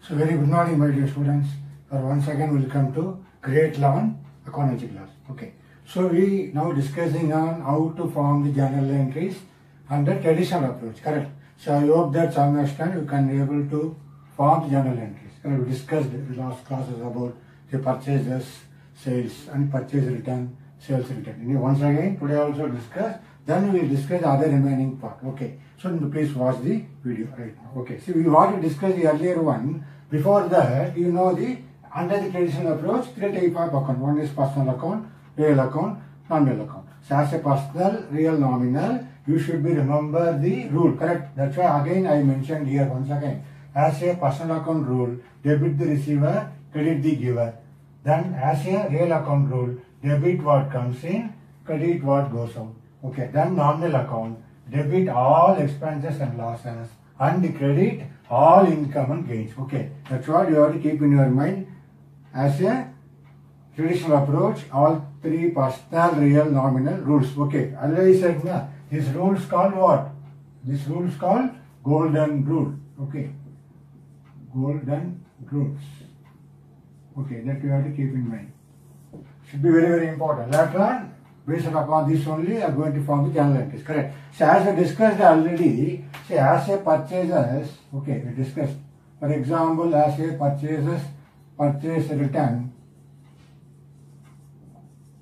So very good morning, my dear students. Once again welcome to grade 11 accountancy class. Okay. So we now discussing on how to form the journal entries under traditional approach. Correct. So I hope that some extent you can be able to form the journal entries. Correct. We discussed in the last classes about the purchases, sales, and purchase return, sales return. Once again today also discuss. Then we will discuss the other remaining part. Okay. So please watch the video right now. Okay. So we want to discuss the earlier one. Before that, you know under the traditional approach, three types of account. One is personal account, real account, non-real account. So as a personal, real, nominal, you should be remember the rule. Correct. That's why again I mentioned here once again. As a personal account rule, debit the receiver, credit the giver. Then as a real account rule, debit what comes in, credit what goes out. Okay. Then non-real account, debit all expenses and losses and credit all income and gains. Okay. That's what you have to keep in your mind. As a traditional approach, all three personal, real, nominal rules. Okay. Otherwise, this rule is called what? This rule is called golden rule. Okay. Golden rules. Okay. That you have to keep in mind. Should be very, very important. Later on, based upon this only, are going to form the journal entries. Correct. So as I discussed already, say as a purchases, okay, we discussed. For example, as a purchase return.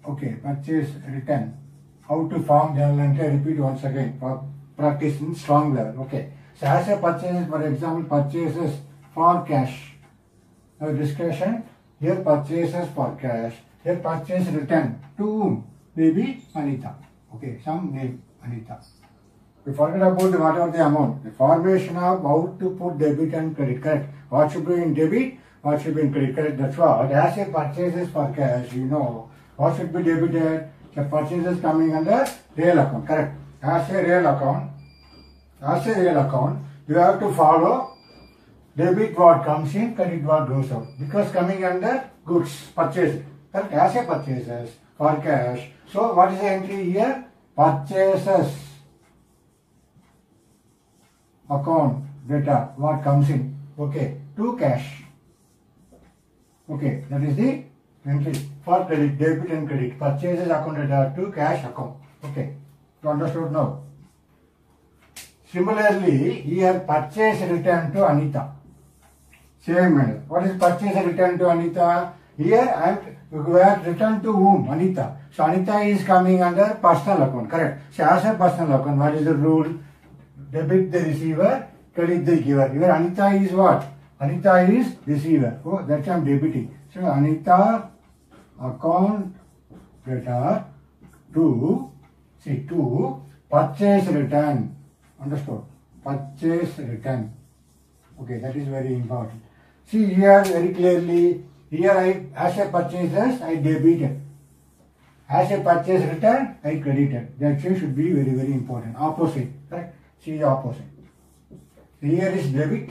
Okay, purchase return. How to form journal entry? I repeat once again for practice in strong level. Okay. So as a purchases, for example, purchases for cash. Now discussion here purchases for cash. Here purchase return to whom? Maybe Anita. Okay, some name Anita. We forget about whatever the amount. The formation of how to put debit and credit. Correct. What should be in debit? What should be in credit? Correct. That's what. As a purchases for cash, you know what should be debited. The purchases coming under real account. Correct. As a real account, you have to follow debit what comes in, credit what goes out. Because coming under goods purchased. Correct. As a purchases for cash. So what is the entry here? Purchases account data what comes in. Okay. To cash. Okay. That is the entry for credit, debit and credit. Purchases account data to cash account. Okay. You understood now? Similarly, here purchase return to Anita. Same manner. What is purchase return to Anita? Here we have returned to whom? Anita. So Anita is coming under personal account. Correct. So as a personal account, what is the rule? Debit the receiver, credit the giver. Here Anita is what? Anita is receiver. Oh, that's I'm debiting. So Anita account data to purchase return. Understood? Purchase return. Okay, that is very important. See here very clearly. Here as a purchases, I debited. As a purchase return, I credited. That should be very, very important. Opposite. Correct? See the opposite. Here is debit.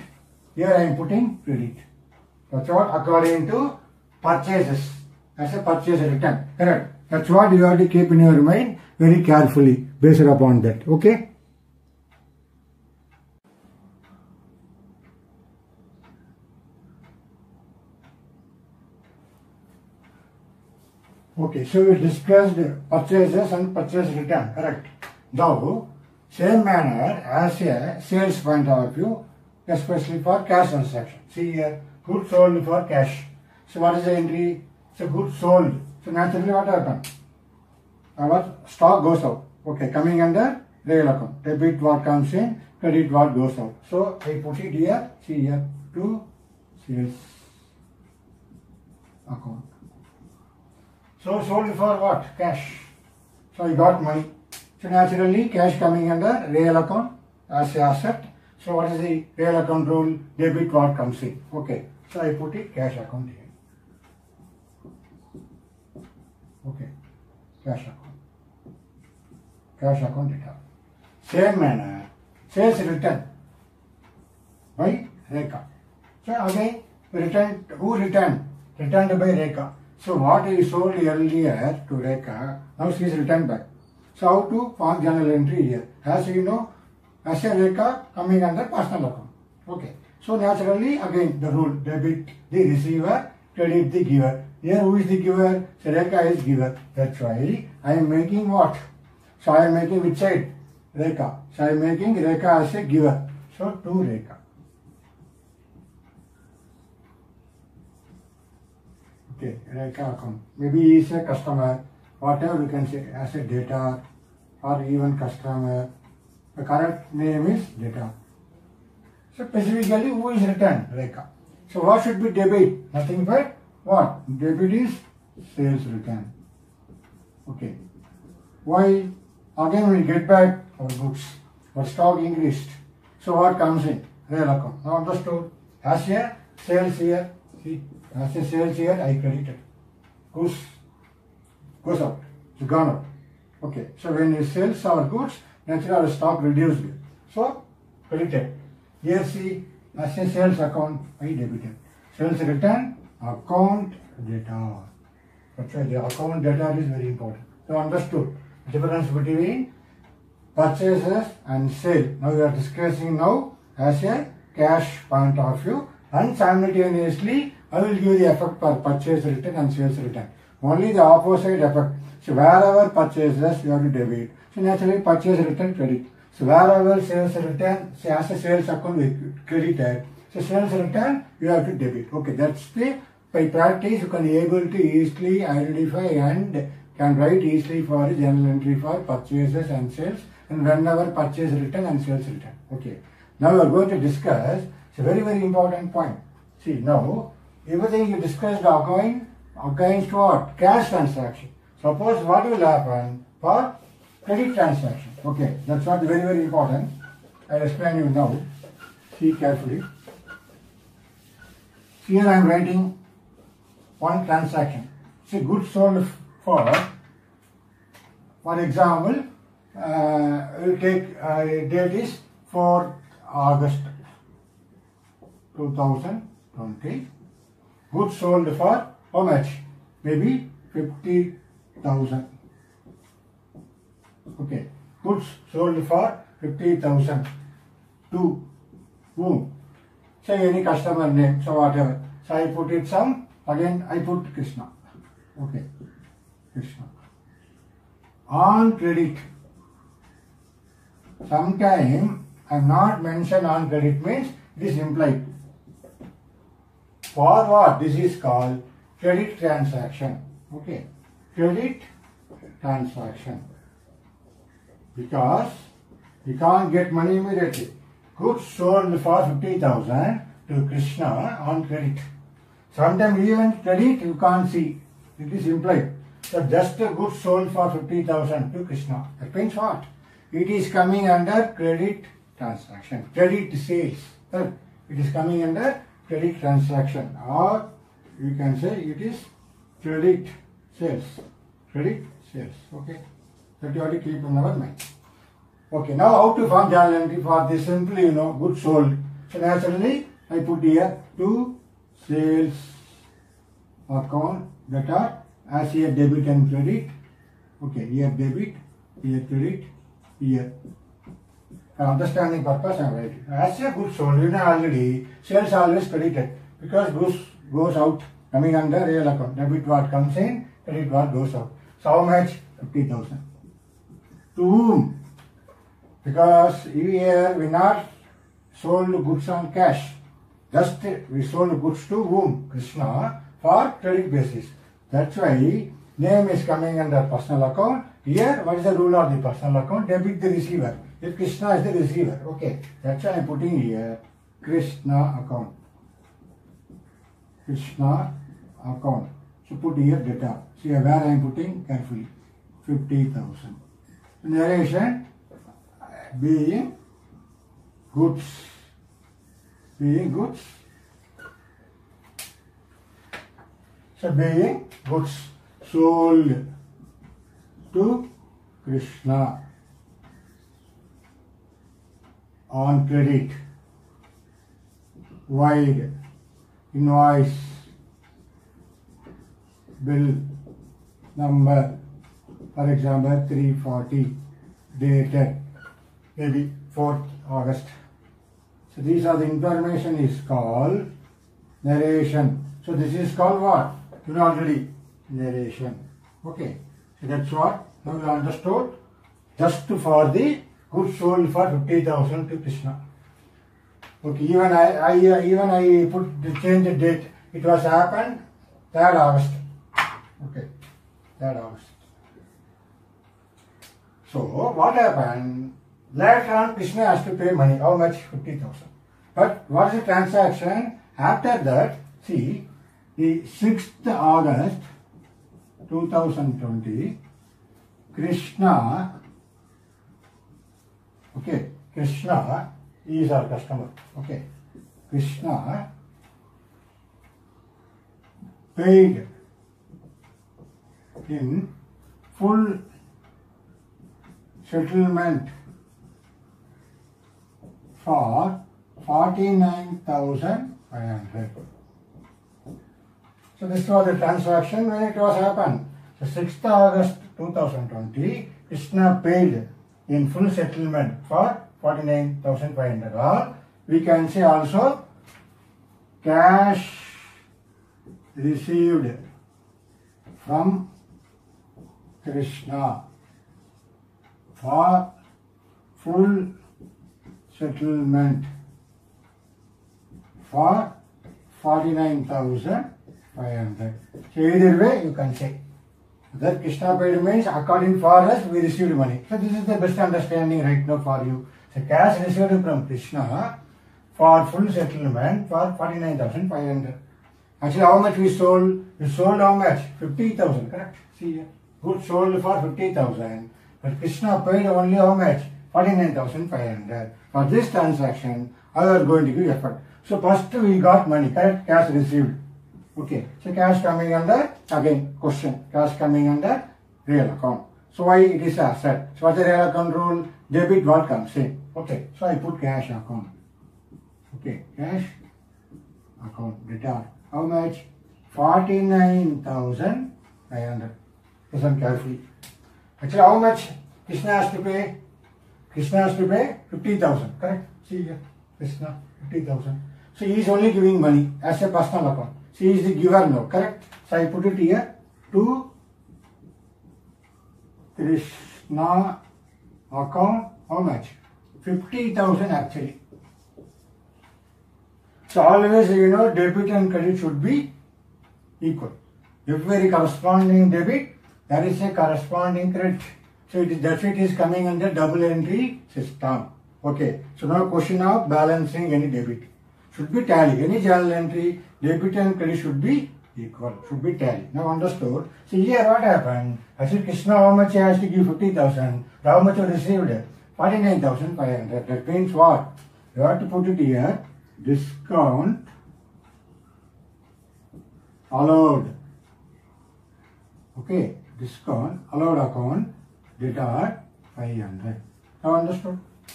Here I am putting credit. That's what according to purchases. As a purchase return. Correct? That's what you have to keep in your mind very carefully based upon that. Okay? Okay, so we discussed purchases and purchase return, correct? Now, same manner as a sales point of view, especially for cash transaction. See here, goods sold for cash. So what is the entry? So goods sold. So naturally what happened? Our stock goes out. Okay, coming under real account. Debit what comes in, credit what goes out. So I put it here, see here, to sales account. So sold for what? Cash. So I got money. So naturally cash coming under real account as a asset. So what is the real account rule? Debit what comes in. Okay. So I put it cash account here. Okay. Cash account. Cash account data. Same manner. Sales return by Rekha. So again returned. Who returned? Returned by Rekha. So what is sold earlier to Rekha, now she is returned back. So how to form journal entry here? As you know, as a Rekha coming under personal account. Okay. So naturally, again the rule, debit the receiver, credit the giver. Here who is the giver? So Rekha is giver. That's why I am making what? So I am making which side? Rekha. So I am making Rekha as a giver. So to Rekha. Okay, Rekha account. Maybe he is a customer, whatever we can say as a debtor or even customer. The correct name is debtor. So specifically who is returned? Rekha. So what should be debit? Nothing but what? Debit is sales return. Okay. Why? Again we get back our goods. Our stock increased. So what comes in? Real account. Now understood. As a sales here. See, as a sales here I credited. Goes out. It's gone out. Okay. So when we sell our goods, naturally our stock reduced. So credited. Here see, as a sales account, I debited. Sales return, account debtor. That's why the account debtor is very important. So understood the difference between purchases and sale. Now we are discussing now as a cash point of view, and simultaneously I will give the effect for purchase return and sales return. Only the opposite effect. So wherever purchases you have to debit. So naturally purchase return credit. So wherever sales return, say as a sales account we credited, so sales return you have to debit. Okay, that's the, by practice you can able to easily identify and can write easily for journal entry for purchases and sales, and whenever purchase return and sales return. Okay, now we are going to discuss, it's a very important point. See now, everything you discussed against what? Cash transaction. Suppose what will happen for credit transaction. Okay, that's what very important. I'll explain you now. See carefully. Here I am writing one transaction. See, goods sold for example, we'll take date is 4th August 2020. Goods sold for how much? Maybe 50,000. Okay, goods sold for 50,000 to whom? Say any customer name, so whatever. So I put it some, again I put Krishna. Okay, Krishna. On credit. Sometime I am not mentioned on credit means this implied. For what? This is called credit transaction. Okay, credit transaction. Because you can't get money immediately. Goods sold for 50,000 to Krishna on credit. Sometimes even credit you can't see. It is implied. So just a goods sold for 50,000 to Krishna. That means what? It is coming under credit transaction. Credit sales. It is coming under credit transaction. Or you can say it is credit sales. Credit sales. Okay. That you have to keep in our mind. Okay, now how to form journal entry for this? Simply, goods sold. So naturally, I put here to sales account that are as here debit and credit. Okay, here debit, here credit, here. For understanding purpose, I am writing. As a goods sold, already sales always credited because goods goes out coming under real account. Debit what comes in, credit what goes out. So how much? 50,000. To whom? Because here we not sold goods on cash. Just we sold goods to whom? Krishna for credit basis. That's why name is coming under personal account. Here what is the rule of the personal account? Debit the receiver. If Krishna is the receiver. Okay. That's why I am putting here Krishna account. Krishna account. So put here data. See where I am putting carefully. 50,000. Narration being goods. Being goods. So being goods sold to Krishna on credit. Wide invoice bill number, for example 340, dated maybe 4th August. So these are the information is called narration. So this is called what? You know already, narration. Okay. So that's what now you understood. Just for the goods sold for 50,000 to Krishna. Okay. Even I put the change the date. It was happened 3rd August. Okay. 3rd August. So what happened? Later on, Krishna has to pay money. How much? 50,000. But what is the transaction? After that, see, the 6th August 2020, Krishna, okay, Krishna is our customer. Okay, Krishna paid in full settlement for 49,500. So this was the transaction when it was happened. So 6th August 2020, Krishna paid in full settlement for 49,500. Or we can say also cash received from Krishna for full settlement for 49,500. So either way you can say that Krishna paid means according for us we received money. So this is the best understanding right now for you. So cash received from Krishna for full settlement for 49,500. Actually how much we sold? We sold how much? 50,000, correct? See here. Goods sold for 50,000. But Krishna paid only how much? 49,500. For this transaction, I was going to give effort. So first we got money, correct? Cash received. Okay. So cash coming under, again question, cash coming under real account. So why it is asset? So what's the real account rule? Debit what comes in. Okay. So I put cash account. Okay. Cash account debtor. How much? 49,500. Listen carefully. Actually how much Krishna has to pay? Krishna has to pay 50,000, correct? See here, Krishna, 50,000. So he is only giving money as a personal account. So he is the giver now, correct? So I put it here, to Krishna account, how much? 50,000 actually. So always, you know, debit and credit should be equal. Every corresponding debit, there is a corresponding credit. So that's it is coming under double entry system. Okay. So now question of balancing any debit. Should be tally. Any journal entry, debit and credit should be equal. Should be tally. Now understood. See here what happened. Actually Krishna how much he has to give 50,000. How much he received? 49,500. That means what? You have to put it here. Discount allowed. Okay. Discount allowed account. Debtor 500. Now understood? So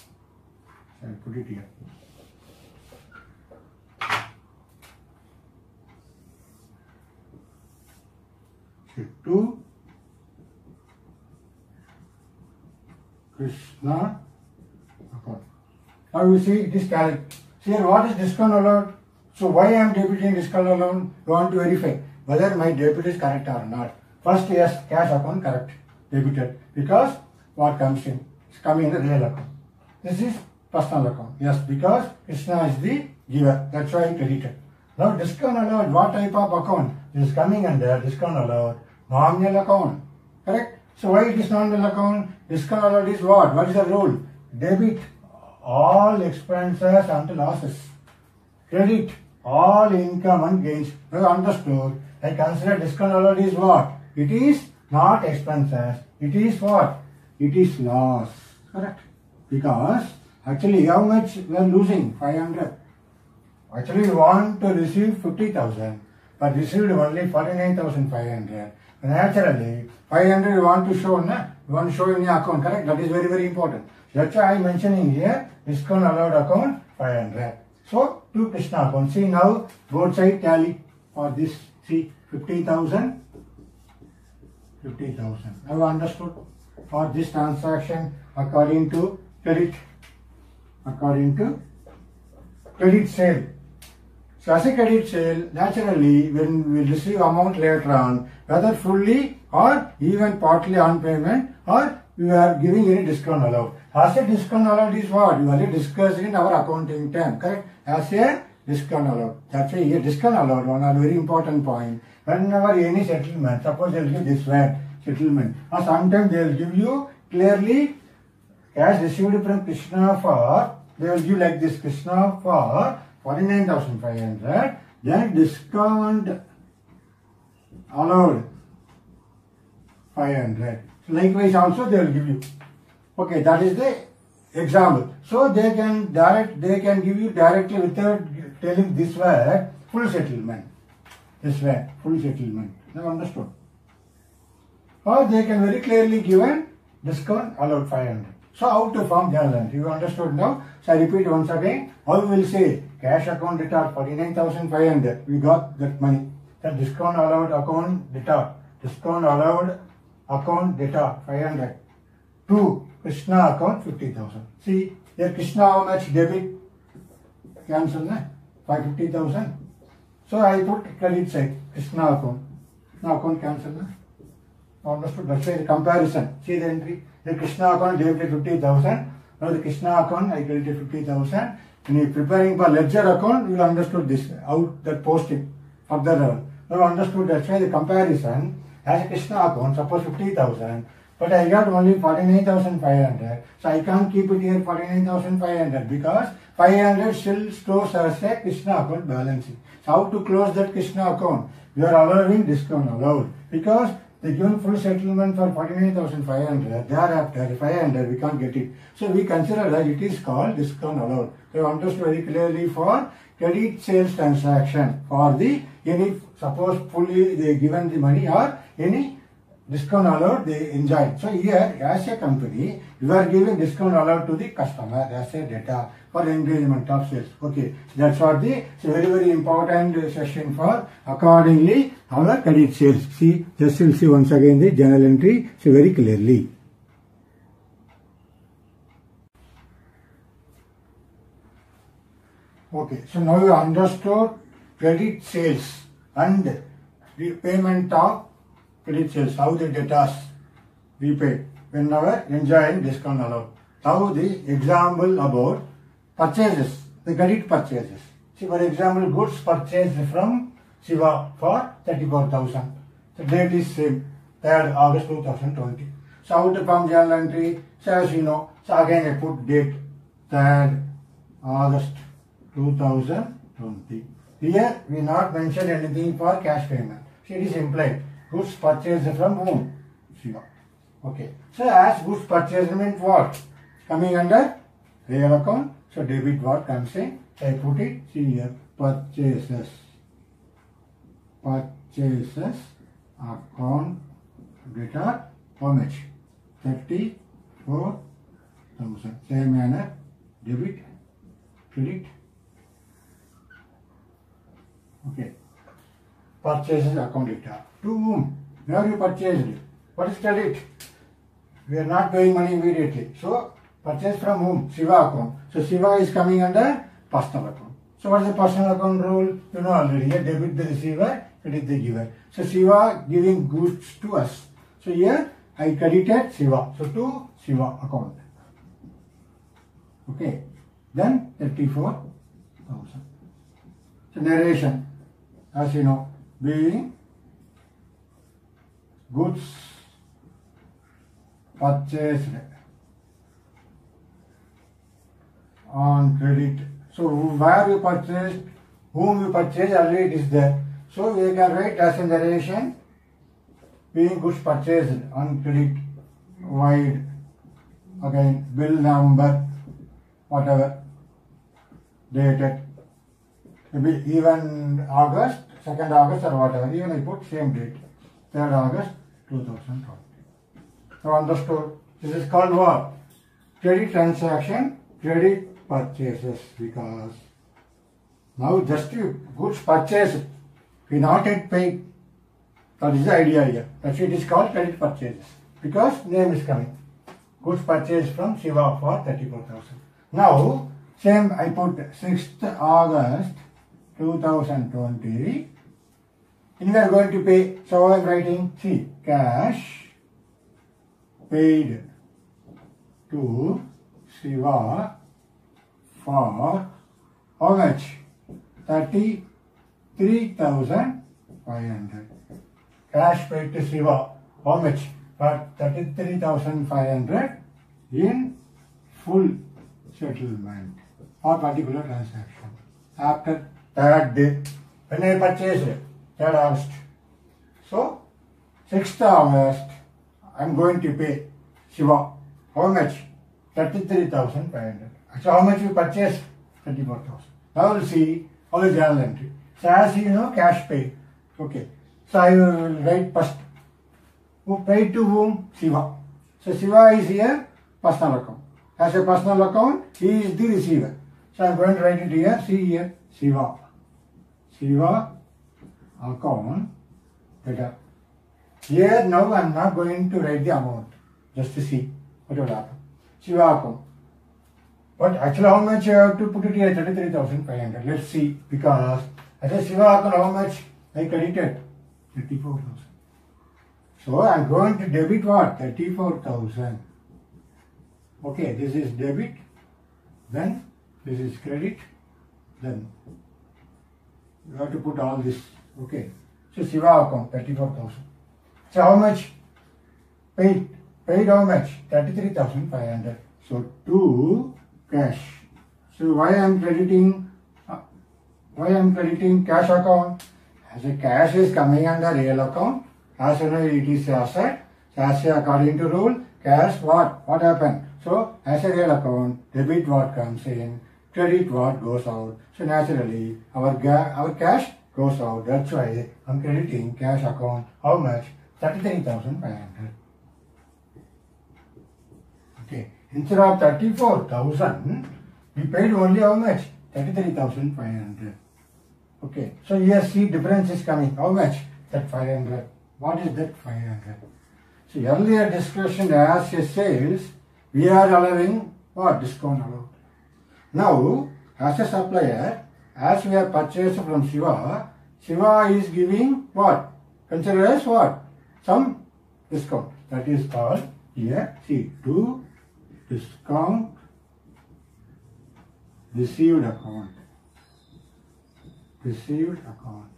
I'll put it here. To Krishna account. Now you see it is correct. See here what is discount allowed? So why I am debiting discount allowed? You want to verify whether my debit is correct or not. First yes, cash account correct. Debited because what comes in is coming in the real account. This is personal account. Yes, because Krishna is the giver. That's why I credited. Now discount allowed, what type of account? This is coming under discount allowed nominal account. Correct? So why it is nominal account? Discount allowed is what? What is the rule? Debit all expenses and losses. Credit all income and gains. Now understood. I consider discount allowed is what? It is not expenses. It is what? It is loss. Correct? Because actually how much we are losing? 500. Actually we want to receive 50,000 but received only 49,500. Naturally 500 we want to show, na? We want to show in the account, correct? That is very very important. That's why I am mentioning here discount allowed account 500. So to Krishna account. See now both side tally for this. See 50,000. 50,000. Now understood? For this transaction according to credit. According to credit sale. So as a credit sale, naturally, when we receive amount later on, whether fully or even partly on payment, or we are giving any discount allowed. As a discount allowed is what? We already discussed in our accounting term, correct? As a discount allowed. That's why here discount allowed, one are very important point. Whenever any settlement, suppose they will give this word, settlement, or sometimes they will give you clearly cash received from Krishna for, they will give like this, Krishna for 49,500, then discount allowed 500. So likewise also they will give you. Okay, that is the example. So they can give you directly without telling this word, full settlement. This word, full settlement. Now understood? Or they can very clearly give a discount allowed 500. So how to form journal entry? You understood now? So I repeat once again. How we will say cash account debtor 49,500. We got that money. The discount allowed account debtor. Discount allowed account debtor 500. To Krishna account 50,000. See here Krishna how much debit? Cancel na? 550,000. So I put credit side Krishna account. Now account cancel na? Understood? That's why the comparison. See the entry. The Krishna account debited 50,000. Now the Krishna account I credited 50,000. When you are preparing for ledger account, you will understood this. Out that posting further level. Now understood. That's why the comparison as a Krishna account, suppose 50,000. But I got only 49,500. So I can't keep it here 49,500 because 500 still stores as a Krishna account balancing. So how to close that Krishna account? We are allowing discount allowed because they given full settlement for 49,500. Thereafter 500 we can't get it. So we consider that it is called discount allowed. So I understood very clearly for credit sales transaction for the any suppose fully they given the money or any discount allowed they enjoy. So here as a company you are giving discount allowed to the customer as a data for engagement of sales. Okay, that's what the it's a very important session for accordingly our credit sales. See, just will see once again the journal entry so very clearly. Okay, so now you understood credit sales and repayment of credit sales, how the debtors repaid whenever enjoying discount allowed. Now the example about purchases, the credit purchases. See, for example, goods purchased from Shiva for 34,000. The date is same, 3rd August 2020. So how to form journal entry? So as you know, so again I put date 3rd August 2020. Here we not mention anything for cash payment. See, it is implied. Goods purchased from whom? Shiva. Okay. So as goods purchased means what? Coming under real account. So debit what comes in? I put it. See here. Purchases. Purchases. Account. Debtor. How much? 34,000. Same manner. Debit. Credit. Okay. Purchases account data. To whom? Where you purchased it? What is credit? We are not paying money immediately. So, purchase from whom? Shiva account. So, Shiva is coming under personal account. So, what is the personal account rule? You know already. Here, debit the receiver, credit the giver. So, Shiva giving goods to us. So, here, I credited Shiva. So, to Shiva account. Okay. Then, 34,000. So, narration. As you know, being goods purchased on credit. So where you purchased, whom you purchased, already it is there. So we can write as a narration, being goods purchased on credit, wide, again bill number, whatever, dated. Maybe even August, 2nd August or whatever, even I put same date, 3rd August 2020. So understood? This is called what? Credit transaction, credit purchases, because now just goods purchased, we not yet paid. That is the idea here. That's why it is called credit purchases, because name is coming. Goods purchased from Shiva for 34,000. Now, Same, I put 6th August 2020. And we are going to pay. So I am writing, see, cash paid to Shiva for how much? 33,500. Cash paid to Shiva. How much? For 33,500 in full settlement or particular transaction. After third day, when I purchased it, 3rd August. So, 6th August, I am going to pay Shiva. How much? 33,500. So, how much you purchased? 34,000. Now, we'll see how the journal entry. So, as you know, cash paid. Okay. So, I will write first. Who paid to whom? Shiva. So, Shiva is here, personal account. As a personal account, he is the receiver. So, I am going to write it here. See here, Shiva. Shiva account data. Here now I am not going to write the amount. Just to see what will happen. Shiva account. But actually how much you have to put it here? 33,500. Let's see. Because as a Shiva account how much I credited? 34,000. So I am going to debit what? 34,000. Okay, this is debit. Then this is credit. Then you have to put all this. Okay. So Shiva account 34,000. So how much? Paid. Paid how much? 33,500. So to cash. So why I am crediting? Cash account? As a cash is coming under real account. As you know, it is asset. So as according to rule, cash what? What happened? So as a real account, debit what comes in, credit what goes out. So naturally, our cash goes out. That's why I'm crediting cash account. How much? 33,500. Okay. Instead of 34,000, we paid only how much? 33,500. Okay. So here see difference is coming. How much? That 500. What is that 500? So earlier discussion as a sales, we are allowing what? Discount allowed. Now, as a supplier, as we have purchased from Shiva, Shiva is giving what? Consider as what? Some discount. That is called here, see, to discount received account. Received account.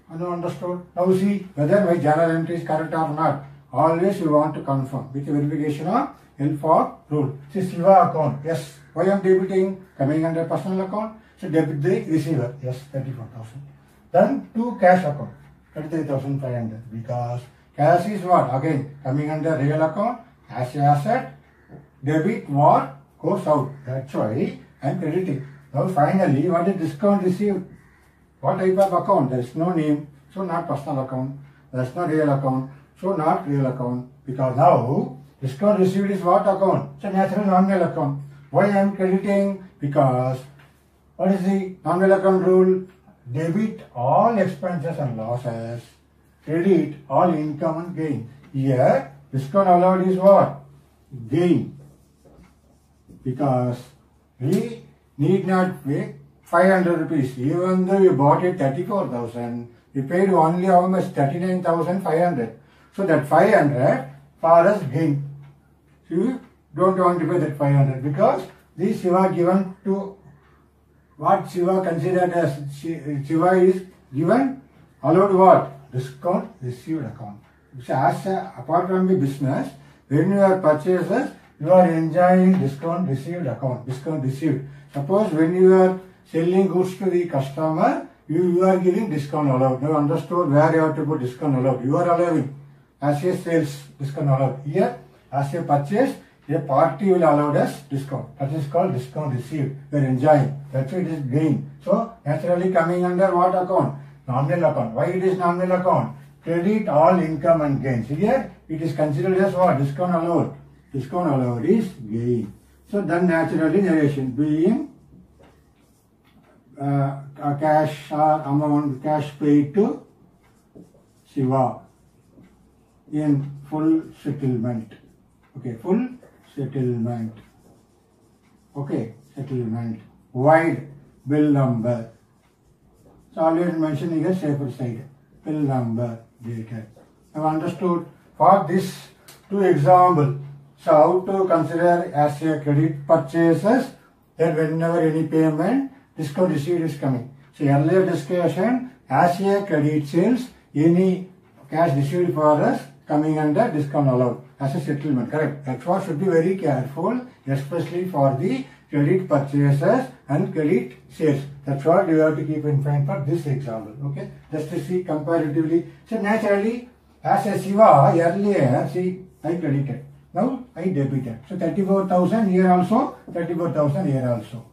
Understood? Now see whether my journal entry is correct or not. Always you want to confirm with the verification of L4 rule. See Shiva account. Yes. Why I am debiting? Coming under personal account. So debit the receiver. Yes, 34,000. Then to cash account. 33,500. Because cash is what? Again coming under real account. As an asset. Debit what goes out. That's why I am crediting. Now finally what is discount received? What type of account? There is no name. So not personal account. There is no real account. So not real account. Because now discount received is what account? So natural nominal account. Why I am crediting? Because what is the nominal account rule? Debit all expenses and losses. Credit all income and gain. Here discount allowed is what? Gain. Because we need not pay 500 rupees. Even though we bought it 34,000, we paid only how much? 39,500. So that 500 for us gain. So you don't want to pay that 500 because this Shiva given to what Shiva considered as Shiva is given allowed what? Discount received account. So as apart from the business, when you are purchases, you are enjoying discount received account. Discount received. Suppose when you are selling goods to the customer, you are giving discount allowed. You understood where you have to put discount allowed. You are allowing as a sales discount allowed. Here, as a purchase, a party will allow us discount. That is called discount received. We are enjoying. That's why it is gain. So, naturally coming under what account? Nominal account. Why it is nominal account? Credit all income and gains. Here, it is considered as what? Discount allowed. Discount allowed is gain. So, then naturally narration being cash or amount cash paid to Shiva in full settlement. Okay, full settlement Okay, settlement. Void bill number. So always mentioning a safer side. Bill number dated. I've understood for this two example. So how to consider as a credit purchases that whenever any payment discount received is coming. So earlier discussion, as a credit sales, any cash received for us coming under discount allowed as a settlement, correct? That's why should be very careful, especially for the credit purchases and credit sales. That's what you have to keep in mind for this example, okay? Just to see comparatively. So naturally, as a Shiva earlier, see, I credited. Now I debited. So 34,000 here also, 34,000 here also.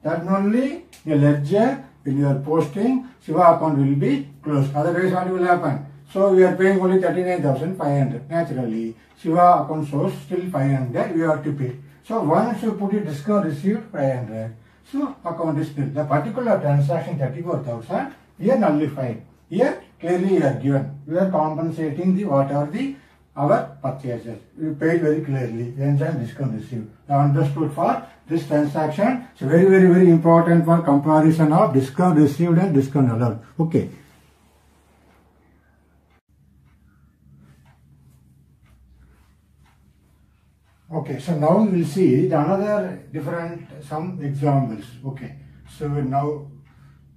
That only the ledger, when you are posting, Shiva account will be closed. Otherwise, what will happen? So we are paying only 39,500. Naturally, Shiva account shows still 500. We have to pay. So once you put it discount received 500, so account is still. The particular transaction 34,000, here nullified. Here clearly you are given. We are compensating the whatever the our purchases. We paid very clearly. Enzyme discount received. Now understood for this transaction. It's very important for comparison of discount received and discount allowed. Okay. Okay, so now we will see the another different some examples. Okay, so now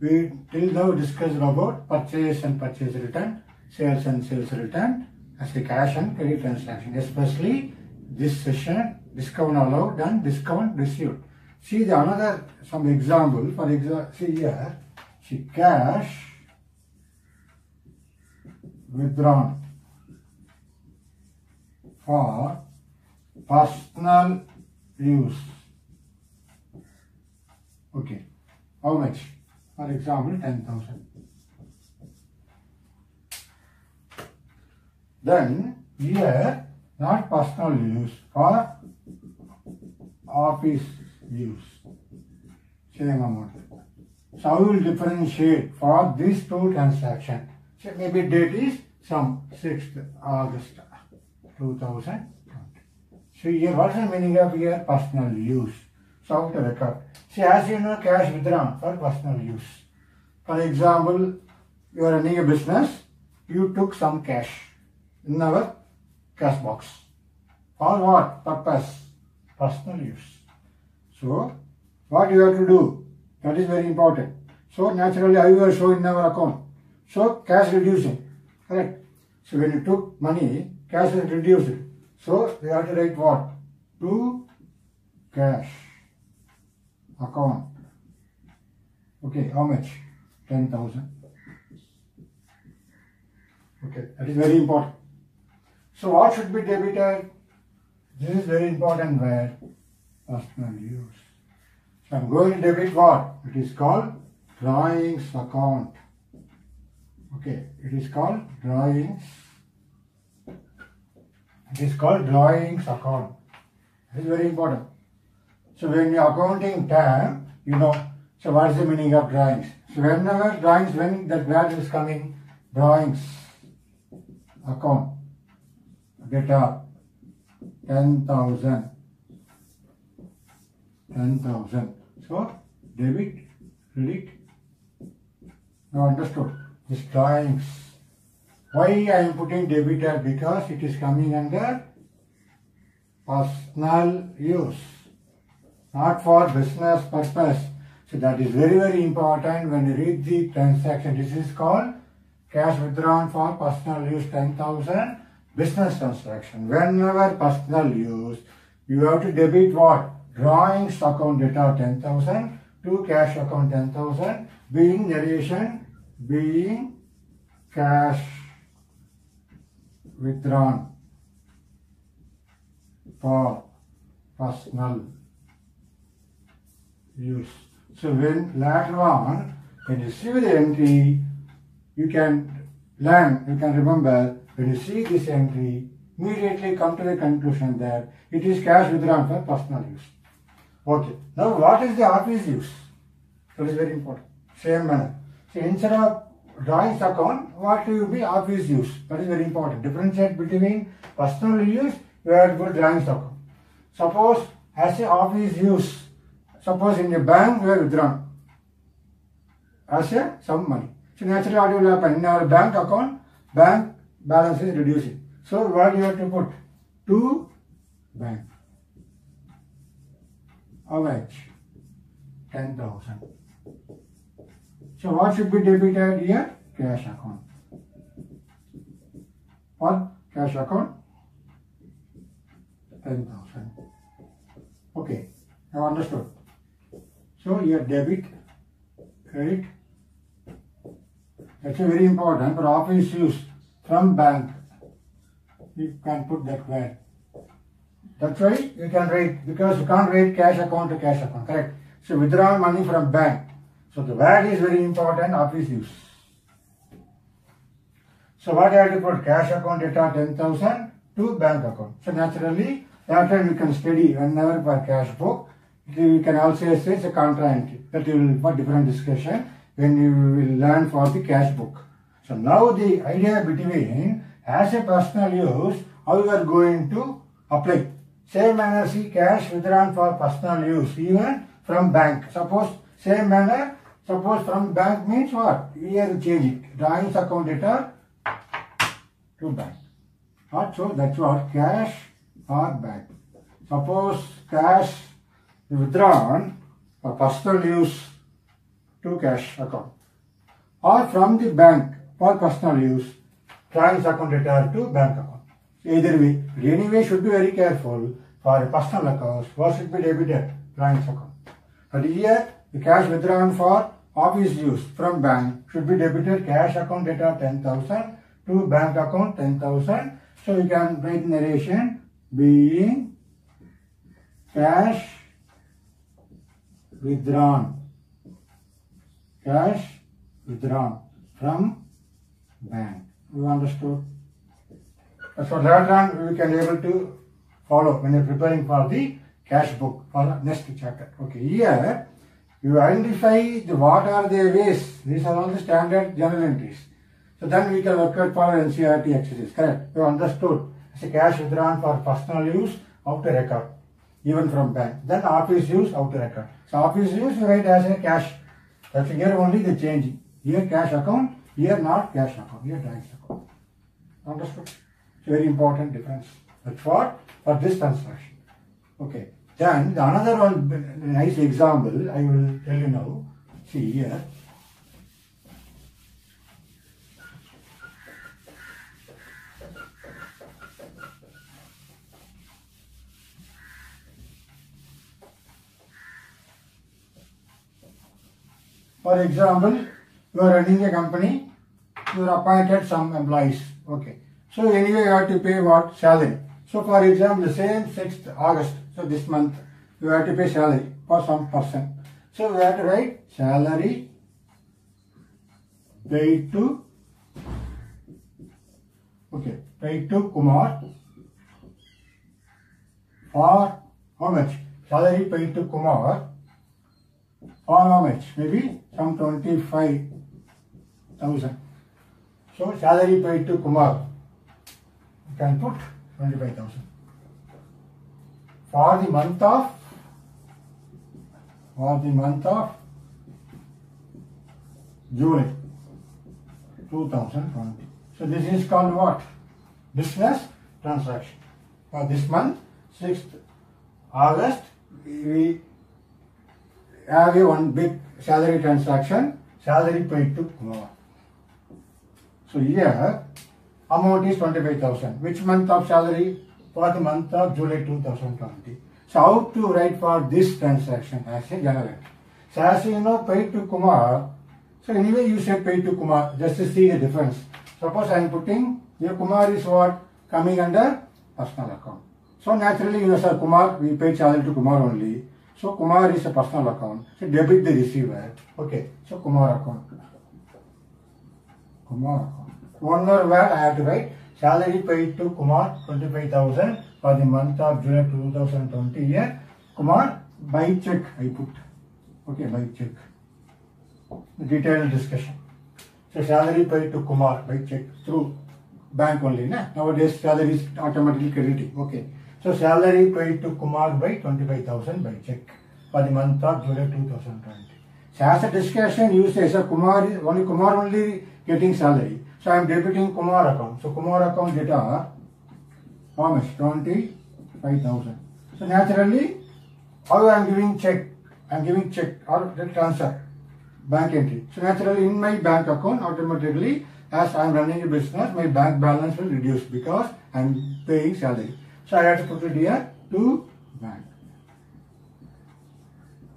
we till now discussed about purchase and purchase return, sales and sales return as a cash and credit transaction. Especially this session, discount allowed and discount received. See the another some example. For example, see here, see cash withdrawn for personal use. Okay, how much? For example, 10,000. Then here, not personal use, for office use. Same amount. So I will differentiate for these two transactions. So maybe date is some 6th August 2000. So here, what is the meaning of here? Personal use. So how to record? See, as you know, cash withdrawn for personal use. For example, you are running a business, you took some cash in our cash box. For what purpose? Personal use. So, what you have to do? That is very important. So, naturally, how you are showing in our account? So, cash reducing. Correct? So, when you took money, cash is reduced. So, we have to write what? To cash account. Okay, how much? 10,000. Okay, that is very important. So, what should be debited? This is very important where personal use. So, I am going to debit what? It is called drawings account. Okay, it is called drawings. It is called drawings account. It is very important. So when you are accounting time, you know, so what is the meaning of drawings? So whenever drawings, when that word is coming, drawings account, data 10,000. So debit, credit. Now understood. This drawings. Why I am putting debited? Because it is coming under personal use, not for business purpose. So that is very important when you read the transaction. This is called cash withdrawn for personal use 10,000, business transaction. Whenever personal use, you have to debit what? Drawings account data 10,000 to cash account 10,000, being narration, being cash withdrawn for personal use. So when later on, when you see the entry, you can learn, you can remember, when you see this entry, immediately come to the conclusion that it is cash withdrawn for personal use. Okay. Now what is the office use? That is very important. Same manner. So instead of drawings account, what will be office use? That is very important. Differentiate between personal use, you have to put drawings account. Suppose as a office use, Suppose in a bank you are withdrawn as a some money. So naturally what will happen? In our bank account, bank balance is reducing. So what you have to put? To bank. How much? 10,000. So what should be debited here? Cash account. What? Cash account? 10,000. Okay, now understood. So here debit, credit. That's very important for office use from bank. You can put that where. That's why you can write, because you can't write cash account to cash account, correct? So withdraw money from bank. So the word is very important, office use. So what I have to put? Cash account data 10,000 to bank account. So naturally, that time you can study whenever for cash book. You can also say it's a contra entry. That you will for different discussion when you will learn for the cash book. So now the idea between as a personal use, how you are going to apply. Same manner, see cash withdrawn for personal use, even from bank. Suppose same manner, suppose from bank means what? Here you change it. Drawings account data to bank. What? So that's what cash or bank. Suppose cash withdrawn for personal use to cash account, or from the bank for personal use, drawings account data to bank account. Either way, anyway should be very careful for personal accounts. What should be debited? Drawings account. But here the cash withdrawn for office use from bank should be debited cash account data 10,000 to bank account 10,000. So you can write narration being cash withdrawn from bank. You understood? So later on we can able to follow when you are preparing for the cash book for the next chapter. Okay, here you identify the what are the ways. These are all the standard journal entries. So then we can work out for NCERT exercise. Correct? You understood? As a cash withdrawn for personal use, out to record, even from bank. Then office use, out to record. So office use you write as a cash. That's here only the changing. Here cash account, here not cash account, here drawings account. Understood? It's very important difference. That's what for this transaction. Okay. Then the another one nice example I will tell you now. See here. For example, you are running a company, you are appointed some employees. Okay. So anyway you have to pay what? Salary. So for example, the same 6th August, so this month, you have to pay salary for some person. So we have to write salary paid to, okay, paid to Kumar for how much? Salary paid to Kumar for how much? Maybe some 25,000. So salary paid to Kumar, you can put 25,000. For the month of July 2020. So this is called what? Business transaction. For this month, 6th August, we have a one big salary transaction, salary paid to Kumar. So here, amount is 25,000. Which month of salary? For the month of July 2020. So how to write for this transaction as a journal entry? So as you know, paid to Kumar. So anyway you say paid to Kumar, just to see the difference. Suppose I am putting, here Kumar is what? Coming under personal account. So naturally you know, sir, Kumar, we paid salary to Kumar only. So Kumar is a personal account. So debit the receiver. Okay, so Kumar account. Kumar account. One more word I have to write. Salary paid to Kumar 25,000 for the month of July 2020 year. Kumar by check I put. Okay, by check. Detailed discussion. So salary paid to Kumar by check through bank only. Na? Nowadays salary is automatically crediting. Okay. So salary paid to Kumar by 25,000 by check. for the month of July 2020. So as a discussion, you say, sir, Kumar only getting salary. So I am debiting Kumar account. So Kumar account data, how much? 25,000. So naturally, how I am giving check? I am giving check or the transfer, bank entry. So naturally, in my bank account, automatically, as I am running a business, my bank balance will reduce because I am paying salary. So I have to put it here to bank.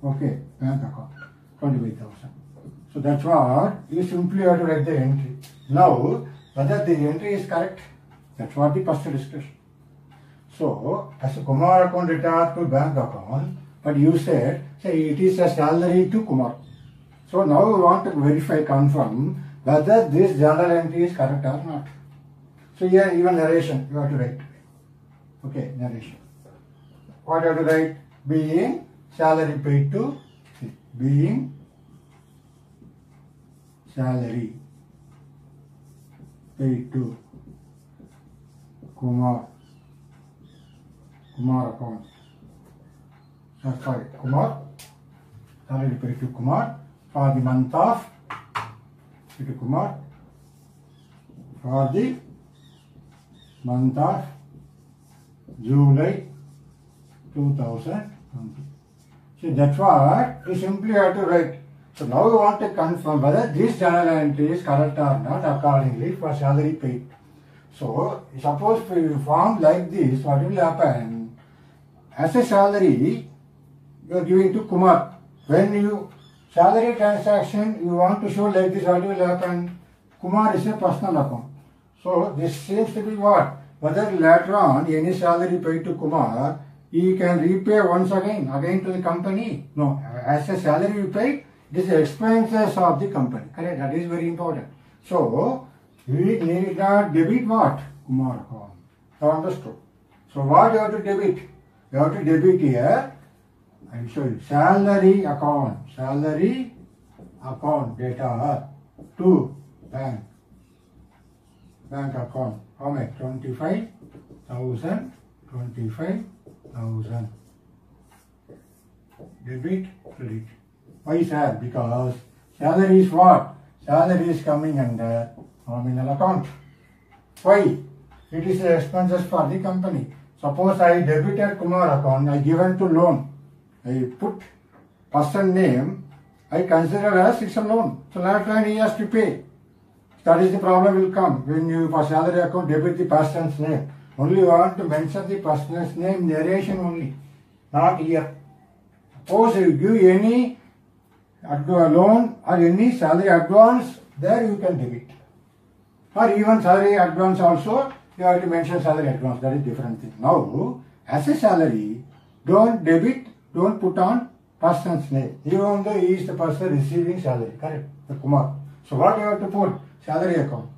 Okay, bank account, 25,000. So that's what you simply have to write the entry. Now, whether the entry is correct, that's what the first discussion. So, as a Kumar account data to bank account, but you said, say it is a salary to Kumar. So now we want to verify, confirm whether this journal entry is correct or not. So here even narration you have to write. Okay, narration. What you have to write? Being salary paid to, being salary paid to Kumar account. Sorry, Kumar, salary paid to Kumar for the month of Kumar for the month of July 2020. So that's what you simply have to write. So now we want to confirm whether this journal entry is correct or not accordingly for salary paid. So suppose we form like this, what will happen? As a salary, you are giving to Kumar. When you salary transaction, you want to show like this, what will happen? Kumar is a personal account. So this seems to be what? Whether later on any salary paid to Kumar, he can repay once again to the company. No, as a salary you pay, this is expenses of the company. Correct? That is very important. So we need not debit what? Kumar account. So understood. So what you have to debit? You have to debit here. I will show you. Salary account data to bank account. How much? 25,000. Debit, credit. Why, sir? Because salary is what? Salary is coming under nominal account. Why? It is the expenses for the company. Suppose I debited Kumar account, I given to loan. I put person name, I consider as it's a loan. So last time he has to pay. That is the problem will come when you for salary account debit the person's name. Only you want to mention the person's name, narration only, not here. Suppose you give any loan or any salary advance, there you can debit. Or even salary advance also, you have to mention salary advance, that is different thing. Now, as a salary, don't debit, don't put on person's name. Even though he is the person receiving salary, correct? The Kumar. So what you have to put? Salary account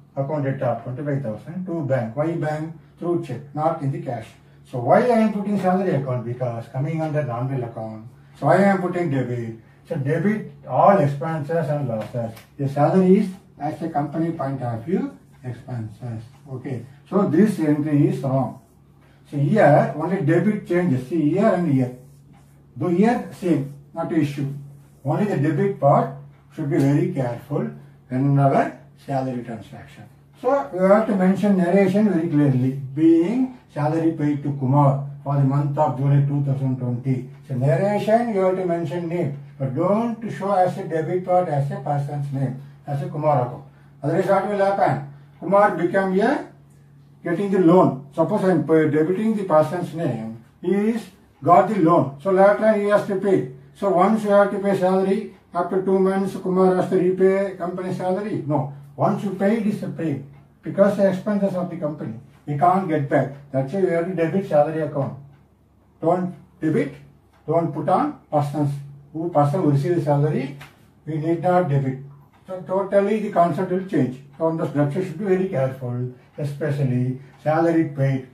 data 25,000 to bank. Why bank? Through check, not in the cash. So why I am putting salary account? Because coming under non-bill account. So why I am putting debit? So debit all expenses and losses. The salary is as a company point of view expenses. Okay. So this entry is wrong. So here only debit changes. See here and here. Though here same, not issue. Only the debit part should be very careful whenever salary transaction. So you have to mention narration very clearly. Being salary paid to Kumar for the month of July 2020. So narration you have to mention name, but don't show as a debit part as a person's name, as a Kumar account. Otherwise what will happen? Kumar become a getting the loan. Suppose I am debiting the person's name, he is got the loan. So later he has to pay. So once you have to pay salary, after 2 months Kumar has to repay company salary. No. Once you pay, it is a pay. Because the expenses of the company. We can't get back. That's why you have to debit salary account. Don't debit, don't put on person who receives salary, we need not debit. So totally the concept will change. So on the structure should be very careful, especially salary paid.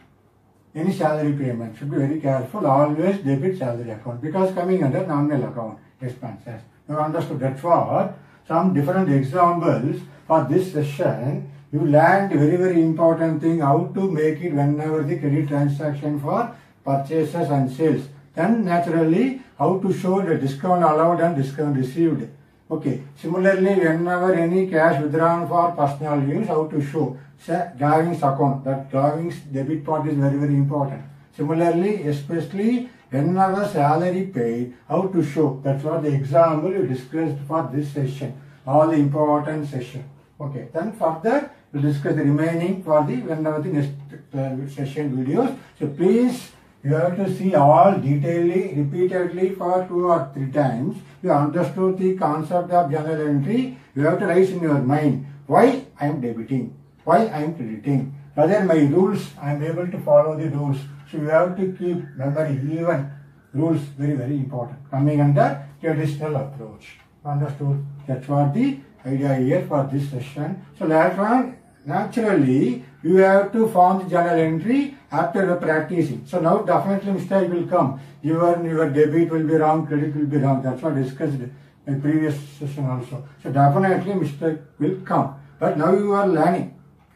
Any salary payment should be very careful, always debit salary account because coming under nominal account expenses. You understood? That's what some different examples for this session. You learned very important thing how to make it whenever the credit transaction for purchases and sales. Then naturally, how to show the discount allowed and discount received. Okay. Similarly, whenever any cash withdrawn for personal use, how to show. Say, drawings account. That drawings debit part is very, very important. Similarly, especially whenever salary paid, how to show. That's what the example you discussed for this session. All the important session. Okay. Then further, we'll discuss the remaining for the whenever the next session videos. So please, you have to see all detailedly, repeatedly for 2 or 3 times. You understood the concept of journal entry. You have to write in your mind why I am debiting, why I am crediting, whether my rules I am able to follow the rules. So you have to keep memory, even rules very, very important. Coming under traditional approach. Understood? That's what the idea here for this session. So later on, naturally, you have to form the journal entry after the practicing. So now definitely mistake will come. Your debit will be wrong, credit will be wrong. That's what I discussed in previous session also. So definitely mistake will come. But now you are learning.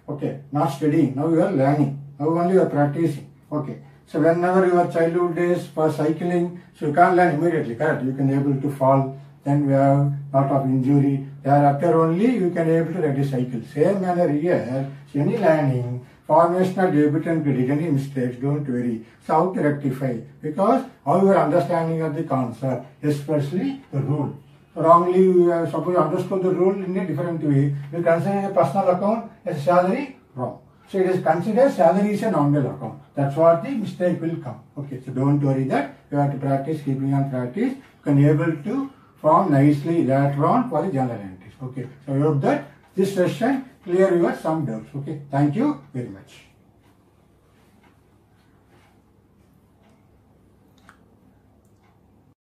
Okay, not studying. Now you are learning. Now only you are practicing. Okay. So whenever your childhood days for cycling, so you can't learn immediately, correct? You can able to fall. Then we have lot of injury. Thereafter only you can able to ride a cycle. Same manner here, so any learning, formation of debit and credit, any mistakes, don't worry. So how to rectify? Because how your understanding of the concept, especially the rule. So wrongly you have suppose understood the rule in a different way. You consider a personal account as salary, wrong. So it is considered salary is a nominal account. That's what the mistake will come. Okay, so don't worry that. You have to practice, keeping on practice. You can able to form nicely later on for the journal entries. Okay, so I hope that this session clear your some doubts. Okay, thank you very much.